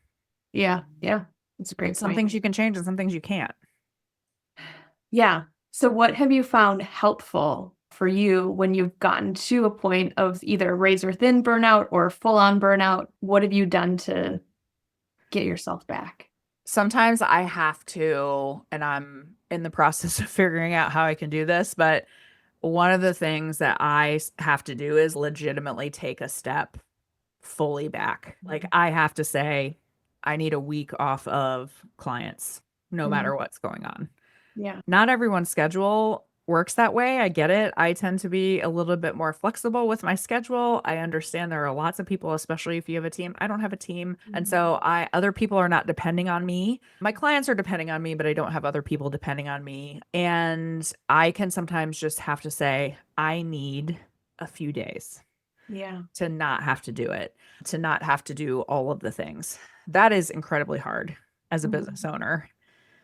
Yeah. Yeah. That's a And great some point. things you can change and some things you can't. Yeah. So, what have you found helpful for you when you've gotten to a point of either razor thin burnout or full on burnout? What have you done to get yourself back? Sometimes I have to, and I'm in the process of figuring out how I can do this, but one of the things that have to do is legitimately take a step fully back. Like I have to say, I need a week off of clients, no Mhm. matter what's going on. Yeah. Not everyone's schedule works that way. I get it. I tend to be a little bit more flexible with my schedule. I understand there are lots of people, especially if you have a team. I don't have a team. And Mhm. so other people are not depending on me. My clients are depending on me, but I don't have other people depending on me. And I can sometimes just have to say, I need a few days Yeah. to not have to do it, to not have to do all of the things. That is incredibly hard as a business Mhm. owner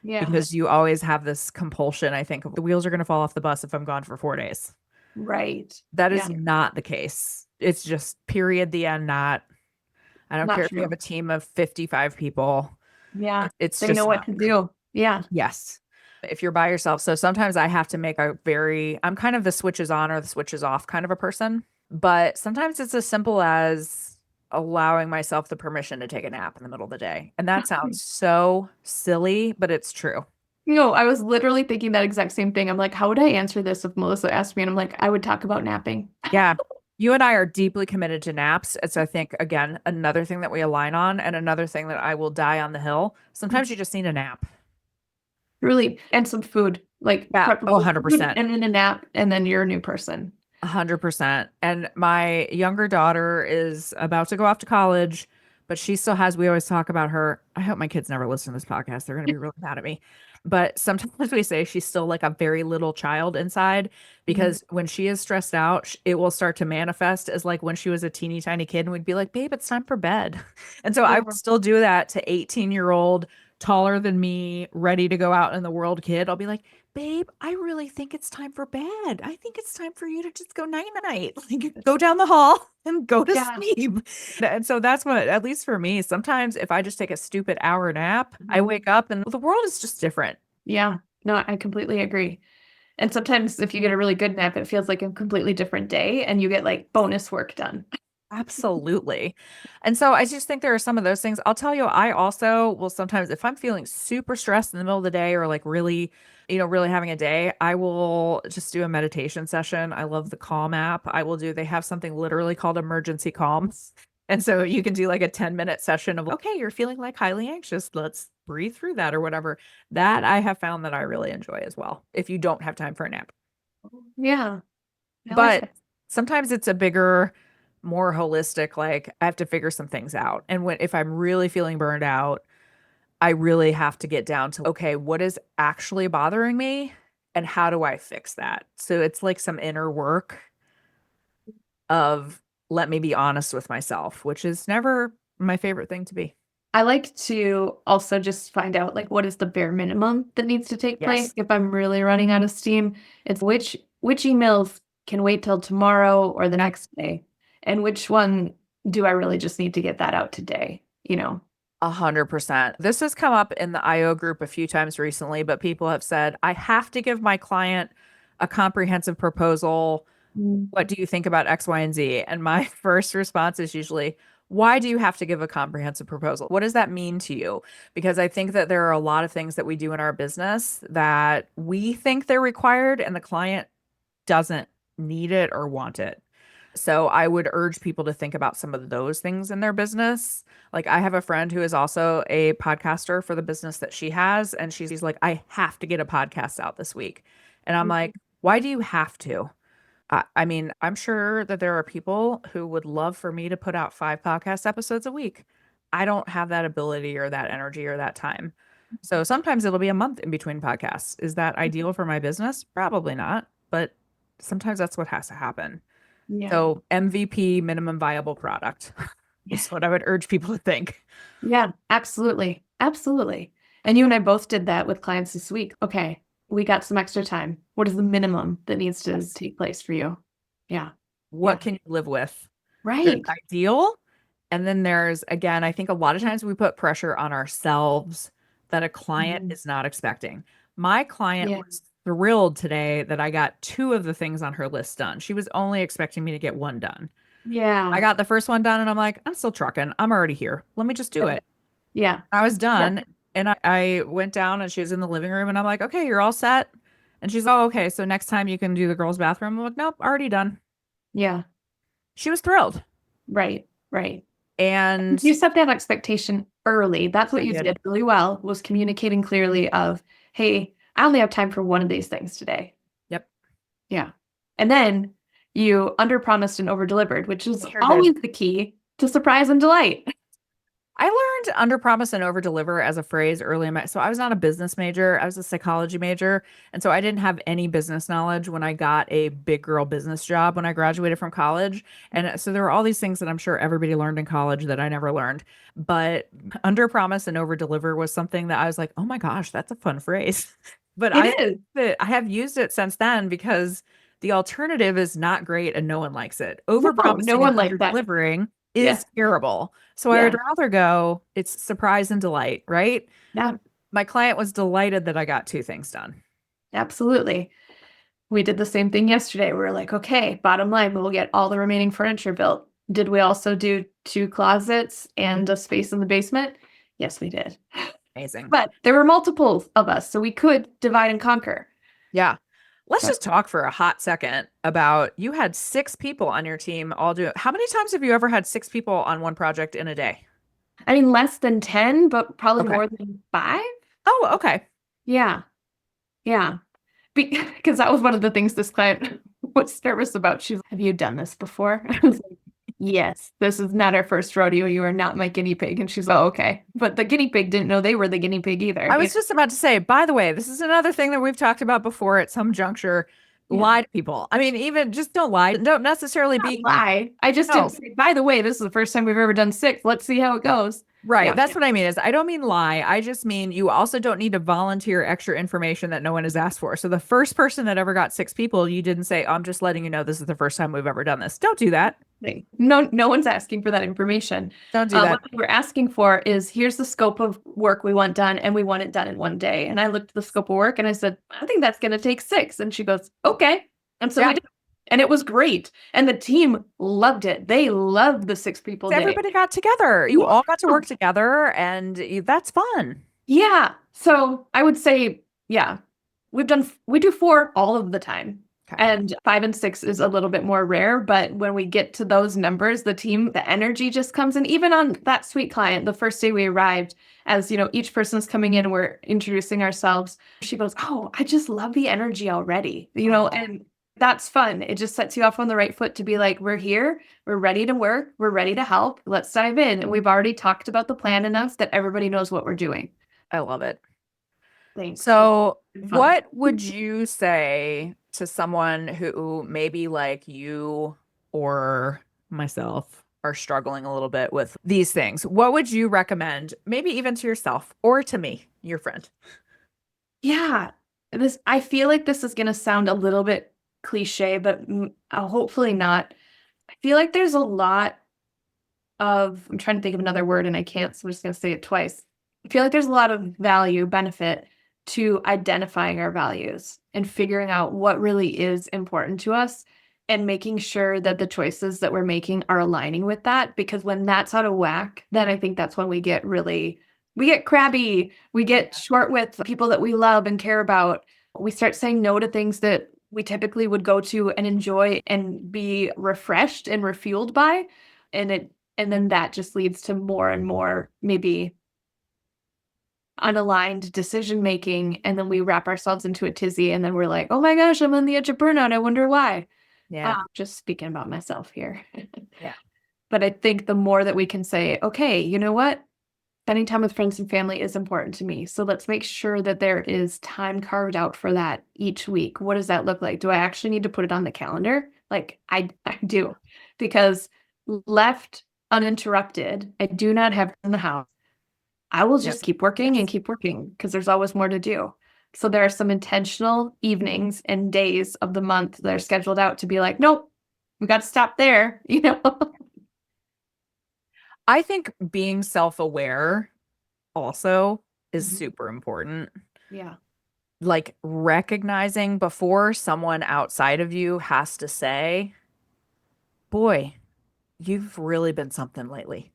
Yeah. because you always have this compulsion. I think the wheels are going to fall off the bus if I'm gone for 4 days. Right. That is Yeah. not the case. It's just period, the end, not. I don't Not care if you have true. a team of 55 people. Yeah. It's They know just what not to true. do. Yeah. Yes. If you're by yourself. So sometimes I have to I'm kind of the switches on or the switches off kind of a person. But sometimes it's as simple as allowing myself the permission to take a nap in the middle of the day. And that sounds so silly, but it's true. I was literally thinking that exact same thing. I'm like, how would I answer this if Melissa asked me? And I'm like, I would talk about napping. Yeah. You and I are deeply committed to naps. It's, I think, again, another thing that we align on and another thing that I will die on the hill. Sometimes you just need a nap. Really. And some food, like Yeah. Oh, preferably food 100%. and then a nap, and then you're a new person. 100%. And my younger daughter is about to go off to college, but we always talk about her. I hope my kids never listen to this podcast. They're going to be really mad at me. But sometimes we say she's still like a very little child inside Mhm. because when she is stressed out, it will start to manifest as like when she was a teeny tiny kid and we'd be like, babe, it's time for bed. And so I would Yeah. still do that to 18-year-old, taller than me, ready to go out in the world kid. I'll be like, babe, I really think it's time for bed. I think it's time for you to just go night night, like go down the hall and go to Yeah. sleep. And so that's what, at least for me, sometimes if I just take a stupid hour nap, I wake up and the world is just different. Yeah. No, I completely agree. And sometimes if you get a really good nap, it feels like a completely different day and you get like bonus work done. Absolutely. And so I just think there are some of those things. I'll tell you, I also will sometimes, if I'm feeling super stressed in the middle of the day or like really, really having a day, I will just do a meditation session. I love the Calm app. They have something literally called Emergency Calm. And so you can do like a 10-minute session of, okay, you're feeling like highly anxious. Let's breathe through that or whatever. That I have found that I really enjoy as well, if you don't have time for a nap. Yeah. I like But that. sometimes it's a bigger, more holistic, like I have to figure some things out. And if I'm really feeling burned out, I really have to get down to, okay, what is actually bothering me and how do I fix that? So it's like some inner work of let me be honest with myself, which is never my favorite thing to be. I like to also just find out like what is the bare minimum that needs to take place. Yes. If I'm really running out of steam, it's which emails can wait till tomorrow or the next day, and which one do I really just need to get that out today, 100%. This has come up in the IO group a few times recently, but people have said, I have to give my client a comprehensive proposal. Mm. What do you think about X, Y, and Z? And my first response is usually, why do you have to give a comprehensive proposal? What does that mean to you? Because I think that there are a lot of things that we do in our business that we think they're required and the client doesn't need it or want it. So I would urge people to think about some of those things in their business. Like I have a friend who is also a podcaster for the business that she has, and she's like, I have to get a podcast out this week. And I'm like, why do you have to? I mean, I'm sure that there are people who would love for me to put out 5 podcast episodes a week. I don't have that ability or that energy or that time. So sometimes it'll be a month in between podcasts. Is that ideal for my business? Probably not, but sometimes that's what has to happen. Yeah. So MVP, minimum viable product, Yeah. is what I would urge people to think. Yeah, absolutely. Absolutely. And you and I both did that with clients this week. Okay, we got some extra time. What is the minimum that needs to take place for you? Yeah. What Yeah. can you live with? There's Right. ideal. And then there's, again, I think a lot of times we put pressure on ourselves that a client Mhm. is not expecting. My client Yeah. was thrilled today that I got 2 of the things on her list done. She was only expecting me to get one done. I Yeah. got the first one done and I'm like, I'm still trucking. I'm already here. Let me just do Yeah. it. Yeah. I was Yeah. done and I went down and she was in the living room and I'm like, okay, you're all set. And she's, oh, okay. So next time you can do the girls' bathroom. I'm like, nope, already done. Yeah. She was thrilled. Right. Right. And You set that expectation early. That's what I you did. did really well, was communicating clearly of, hey, I only have time for one of these things today. Yep. Yeah. And then you underpromised and overdelivered, which is Sure did. always the key to surprise and delight. I learned under promise and over deliver as a phrase early in my, so I was not a business major. I was a psychology major. And so I didn't have any business knowledge when I got a big girl business job when I graduated from college. And so there were all these things that I'm sure everybody learned in college that I never learned. But under promise and over deliver was something that I was like, oh my gosh, that's a fun phrase. But It is. I have used it since then because the alternative is not great and no one likes it. Over No, no promising and one under likes that. delivering Yeah. is terrible. So I would Yeah. rather go, it's surprise and delight, right? Yeah. My client was delighted that I got 2 things done. Absolutely. We did the same thing yesterday. We were like, okay, bottom line, we'll get all the remaining furniture built. Did we also do 2 closets and a space in the basement? Yes, we did. Amazing. But there were multiples of us, so we could divide and conquer. Yeah. Let's But just talk for a hot second about you had 6 people on your team all do. How many times have you ever had 6 people on one project in a day? I mean, less than 10, but probably Okay. more than 5. Oh, okay. Yeah. Yeah. Because that was one of the things this client was nervous about. She's like, have you done this before? I was like, yes, this is not our first rodeo. You are not my guinea pig. And she's like, oh, okay. But the guinea pig didn't know they were the guinea pig either. I was just about to say, by the way, this is another thing that we've talked about before at some juncture. Yeah. Lie to people. I mean, even just don't lie. Don't necessarily Not be, lie. I just no, didn't say, by the way, this is the first time we've ever done six. Let's see how it goes. right. Yeah. That's what I mean is I don't mean lie. I just mean you also don't need to volunteer extra information that no one has asked for. So the first person that ever got six people, you didn't say, I'm just letting you know this is the first time we've ever done this. Don't do that. No, no one's asking for that information. Don't do that. What we're asking for is here's the scope of work we want done, and we want it done in one day. And I looked at the scope of work and I said, I think that's going to take six. And she goes, okay. And so Yeah. we did. And it was great. And the team loved it. They loved the 6 people day. Everybody got together. You all got to work together, and that's fun. Yeah. So I would say, yeah, we do 4 all of the time. Okay. And 5 and 6 is a little bit more rare, but when we get to those numbers, the energy just comes in. Even on that sweet client, the first day we arrived, as you know, each person's coming in, we're introducing ourselves. She goes, oh, I just love the energy already, and that's fun. It just sets you off on the right foot to be like, we're here, we're ready to work, we're ready to help. Let's dive in. And we've already talked about the plan enough that everybody knows what we're doing. I love it. Thanks. So, what would you say to someone who maybe like you or myself are struggling a little bit with these things? What would you recommend, maybe even to yourself or to me, your friend? Yeah, I feel like this is going to sound a little bit cliche, but hopefully not. I feel like there's a lot of, I'm trying to think of another word and I can't, so I'm just going to say it twice. I feel like there's a lot of benefit to identifying our values and figuring out what really is important to us and making sure that the choices that we're making are aligning with that. Because when that's out of whack, then I think that's when we get crabby, we get short with people that we love and care about. We start saying no to things that we typically would go to and enjoy and be refreshed and refueled by. And then that just leads to more and more maybe unaligned decision making, and then we wrap ourselves into a tizzy, and then we're like, oh my gosh, I'm on the edge of burnout, I wonder why. Yeah. Just speaking about myself here. Yeah. But I think the more that we can say, okay, you know what, spending time with friends and family is important to me, so let's make sure that there is time carved out for that each week. What does that look like? Do I actually need to put it on the calendar? Like I do, because left uninterrupted, I do not have in the house, I will just keep working and keep working because there's always more to do. So there are some intentional evenings and days of the month that are scheduled out to be like, nope, we got to stop there, I think being self-aware also is super important. Yeah. Like recognizing before someone outside of you has to say, boy, you've really been something lately.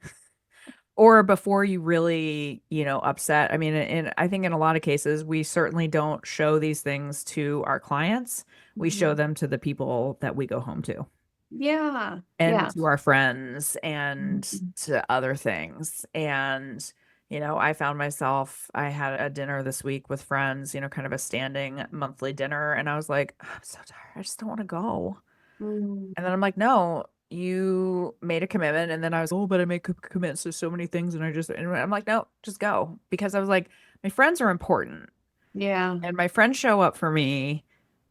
Or before you really, upset. I mean, and I think in a lot of cases, we certainly don't show these things to our clients. We show them to the people that we go home to. Yeah. And to our friends and Mhm. to other things. And, I found myself, I had a dinner this week with friends, kind of a standing monthly dinner. And I was like, I'm so tired. I just don't want to go. Mm. And then I'm like, no, you made a commitment. And then I was, oh, but I make commitments to so many things. And I'm like, no, just go. Because I was like, my friends are important. Yeah. And my friends show up for me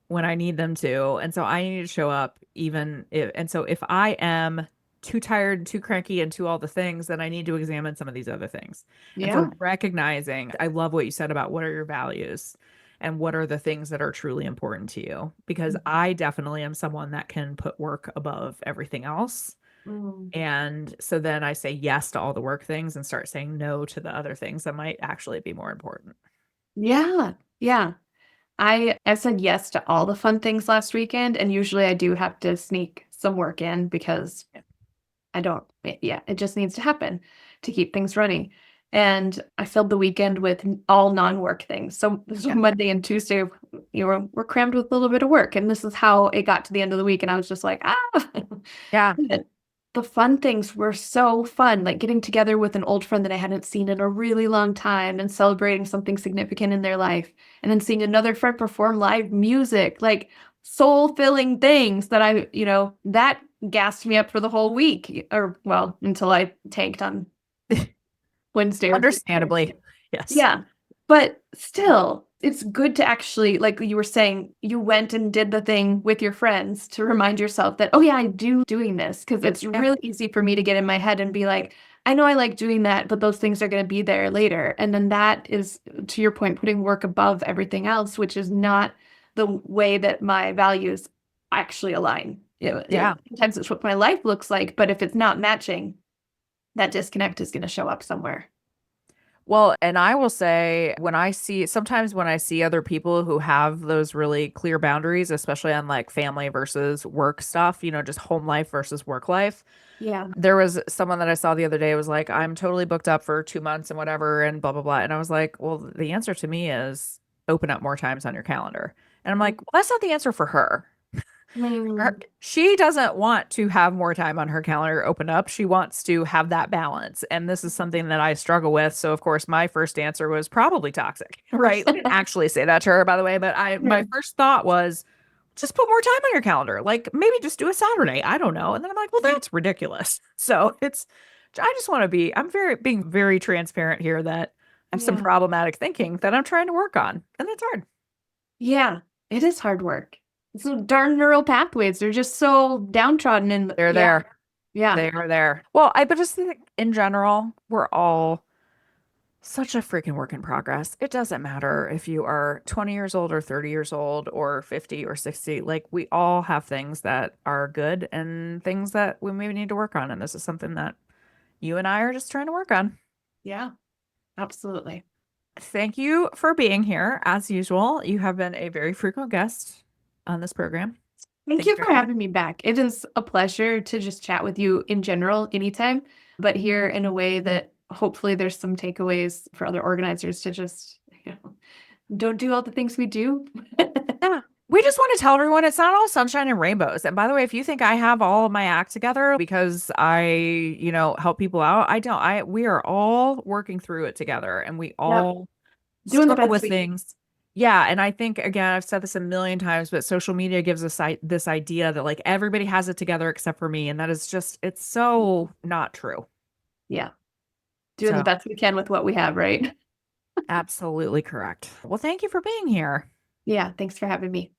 when I need them to. And so I need to show up so if I am too tired, too cranky, and too all the things, then I need to examine some of these other things. And so recognizing, I love what you said about what are your values and what are the things that are truly important to you, because I definitely am someone that can put work above everything else. And so then I say yes to all the work things and start saying no to the other things that might actually be more important. Yeah. Yeah. I said yes to all the fun things last weekend, and usually I do have to sneak some work in because it just needs to happen to keep things running. And I filled the weekend with all non-work things. So Monday and Tuesday, we're crammed with a little bit of work, and this is how it got to the end of the week. And I was just like, Yeah. The fun things were so fun, like getting together with an old friend that I hadn't seen in a really long time and celebrating something significant in their life, and then seeing another friend perform live music. Like soul-filling things that that gassed me up for the whole week, or well, until I tanked on Wednesday or Thursday. Understandably. Yes. Yeah. But still, it's good to actually, like you were saying, you went and did the thing with your friends to remind yourself that, oh yeah, I do doing this. Because it's really easy for me to get in my head and be like, I know I like doing that, but those things are going to be there later. And then that is, to your point, putting work above everything else, which is not the way that my values actually align. Yeah. Sometimes it's what my life looks like, but if it's not matching, that disconnect is going to show up somewhere. Well, and I will say sometimes when I see other people who have those really clear boundaries, especially on like family versus work stuff, just home life versus work life. Yeah. There was someone that I saw the other day was like, I'm totally booked up for 2 months and whatever, and blah, blah, blah. And I was like, well, the answer to me is open up more times on your calendar. And I'm like, well, that's not the answer for her. She doesn't want to have more time on her calendar open up. She wants to have that balance. And this is something that I struggle with. So of course my first answer was probably toxic, right? I didn't actually say that to her, by the way, but my first thought was just put more time on your calendar. Like maybe just do a Saturday. I don't know. And then I'm like, well, that's ridiculous. So I just want to being very transparent here that I have some problematic thinking that I'm trying to work on. And it's hard. Yeah, it is hard work. So darn neural pathways, they're just so downtrodden and They're there. Yeah. They are there. Well, but just think in general, we're all such a freaking work in progress. It doesn't matter if you are 20 years old or 30 years old or 50 or 60. Like we all have things that are good and things that we maybe need to work on. And this is something that you and I are just trying to work on. Yeah, absolutely. Thank you for being here. As usual, you have been a very frequent guest on this program. Thank you for having me back. It is a pleasure to just chat with you in general anytime, but here in a way that hopefully there's some takeaways for other organizers to just, don't do all the things we do. Yeah. We just want to tell everyone it's not all sunshine and rainbows. And by the way, if you think I have all of my act together because I, help people out, I don't. We are all working through it together and we all doing the struggle best with we things. Yeah. And I think, again, I've said this a million times, but social media gives us this idea that like everybody has it together except for me. And that is just, it's so not true. Yeah. Doing the best we can with what we have, right? Absolutely correct. Well, thank you for being here. Yeah. Thanks for having me.